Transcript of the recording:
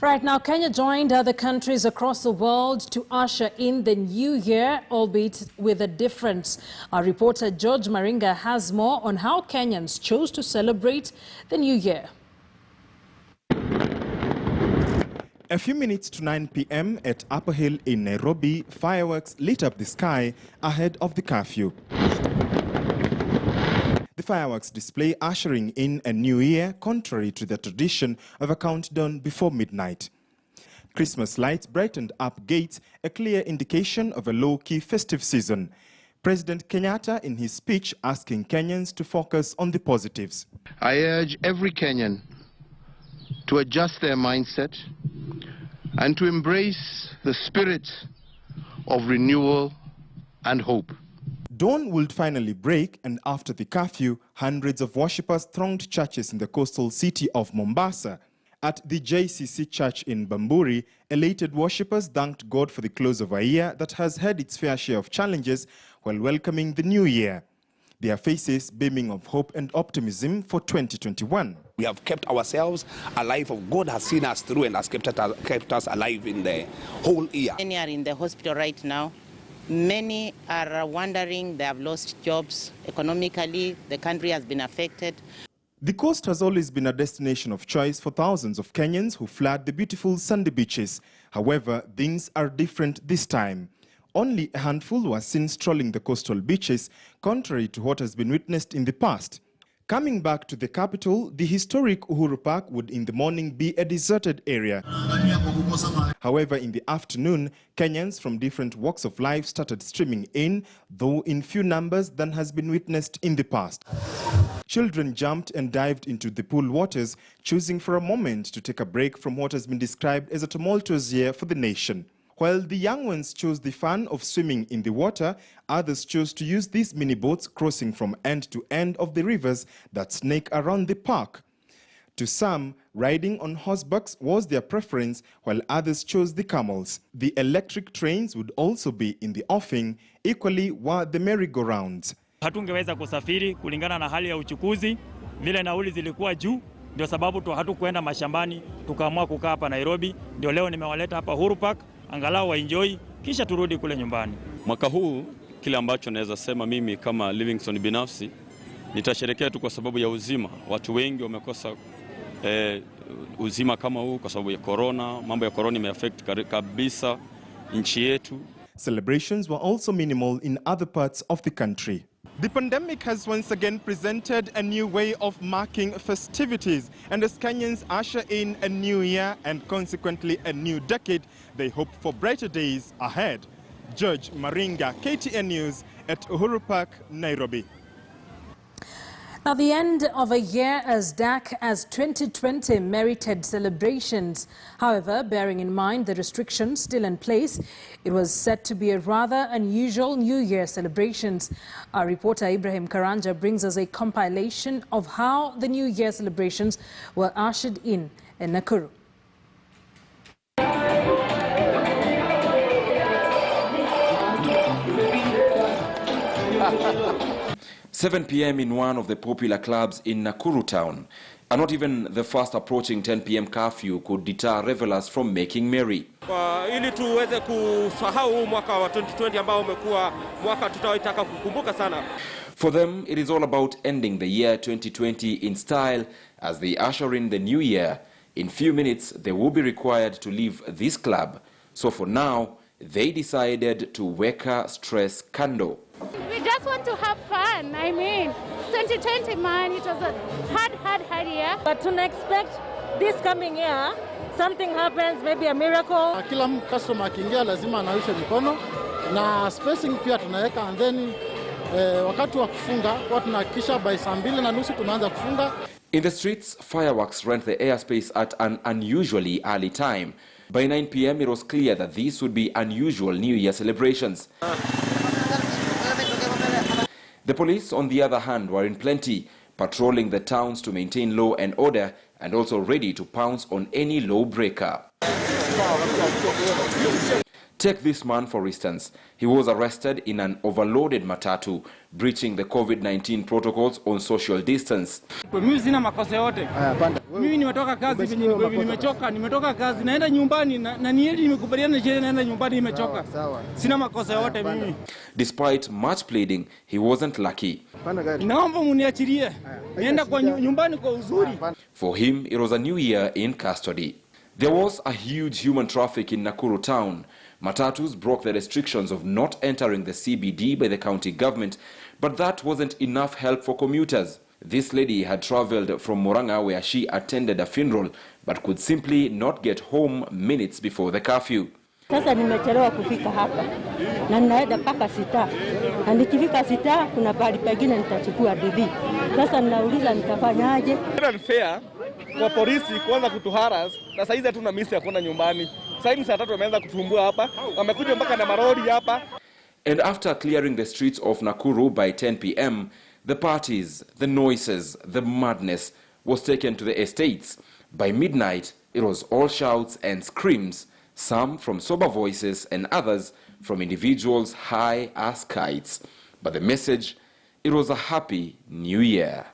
Right now, Kenya joined other countries across the world to usher in the new year, albeit with a difference. Our reporter George Maringa has more on how Kenyans chose to celebrate the new year. A few minutes to 9 p.m. at Upper Hill in Nairobi, fireworks lit up the sky ahead of the curfew. The fireworks display ushering in a new year, contrary to the tradition of a countdown before midnight. Christmas lights brightened up gates, a clear indication of a low-key festive season. President Kenyatta, in his speech, asking Kenyans to focus on the positives. I urge every Kenyan to adjust their mindset and to embrace the spirit of renewal and hope. Dawn would finally break, and after the curfew, hundreds of worshippers thronged churches in the coastal city of Mombasa. At the JCC church in Bamburi, elated worshippers thanked God for the close of a year that has had its fair share of challenges while welcoming the new year. Their faces beaming of hope and optimism for 2021. We have kept ourselves alive. God has seen us through and has kept us alive in the whole year. Many are in the hospital right now. Many are wondering, they have lost jobs. Economically, the country has been affected. The coast has always been a destination of choice for thousands of Kenyans who flood the beautiful sandy beaches. However, things are different this time. Only a handful were seen strolling the coastal beaches, contrary to what has been witnessed in the past. Coming back to the capital, the historic Uhuru Park would in the morning be a deserted area. However, in the afternoon, Kenyans from different walks of life started streaming in, though in few numbers than has been witnessed in the past. Children jumped and dived into the pool waters, choosing for a moment to take a break from what has been described as a tumultuous year for the nation. While the young ones chose the fun of swimming in the water, others chose to use these mini boats crossing from end to end of the rivers that snake around the park. To some, riding on horsebacks was their preference, while others chose the camels. The electric trains would also be in the offing, equally were the merry-go-rounds. Hatungeweza kusafiri kulingana na hali ya uchukuzi, vile nauli zilikuwa juu, ndio sababu hatukwenda mashambani, tukaamua kukaa hapa Nairobi, ndio leo nimewaleta hapa Uhuru Park. Angalau enjoy kisha turudi kule nyumbani. Mwaka huu kile ambacho naweza sema mimi kama Livingstone binafsi nitasherehekea tu kwa sababu ya uzima. Watu wengi wamekosa uzima kama huu kwa sababu ya corona. Mambo ya corona imeaffect kabisa nchi yetu. Celebrations were also minimal in other parts of the country. The pandemic has once again presented a new way of marking festivities, and as Kenyans usher in a new year and consequently a new decade, they hope for brighter days ahead. George Maringa, KTN News at Uhuru Park, Nairobi. Now, the end of a year as dark as 2020 merited celebrations. However, bearing in mind the restrictions still in place, it was said to be a rather unusual New Year celebrations. Our reporter Ibrahim Karanja brings us a compilation of how the New Year celebrations were ushered in Nakuru. 7 p.m. in one of the popular clubs in Nakuru town. And not even the fast approaching 10 p.m. curfew could deter revelers from making merry. Ili tuweze kusahau mwaka wa 2020 ambao umekuwa mwaka tutaitaka kukumbuka sana. For them, it is all about ending the year 2020 in style as they usher in the new year. In few minutes, they will be required to leave this club. So for now, they decided to weka stress kando. We just want to have fun. I mean, 2020, man, it was a hard year. But to expect this coming year, something happens, maybe a miracle. Kila customer akiingia lazima anaosha mikono na spacing pia tunaweka, and then wakati wa kufunga kwa tunahakikisha by saa 2:30 tunaanza kufunga. In the streets, fireworks rent the airspace at an unusually early time. By 9 p.m. it was clear that these would be unusual New Year celebrations. The police, on the other hand, were in plenty, patrolling the towns to maintain law and order and also ready to pounce on any law breaker. Take this man, for instance. He was arrested in an overloaded matatu, breaching the COVID-19 protocols on social distance. Mimi sina makosa yote. Mimi nimetoka kazi, nimetoka kazi, naenda nyumbani na niende nimekubaliana sheria, naenda nyumbani nimechoka. Sina makosa yote mimi. Despite much pleading, he wasn't lucky. Naomba muniachilie. Nienda kwa nyumbani kwa uzuri. For him, it was a new year in custody. There was a huge human traffic in Nakuru town. Matatus broke the restrictions of not entering the CBD by the county government, but that wasn't enough help for commuters. This lady had traveled from Murang'a where she attended a funeral, but could simply not get home minutes before the curfew. Sasa nimechelewa kufika hapa na ninaenda paka sita. Na nikifika sita kuna pahali pengine nitachukua bibi. Sasa ninauliza nitafanyaje? Ni unfair kwa polisi kuanza kutuharas na saizi hatuna misi ya kwenda nyumbani. Sasa hivi saa 3 wameanza kutumbua hapa. Wamekuja mpaka na maroli hapa. And after clearing the streets of Nakuru by 10 p.m., the parties, the noises, the madness was taken to the estates. By midnight, it was all shouts and screams, some from sober voices and others from individuals high as kites. But the message, it was a happy new year.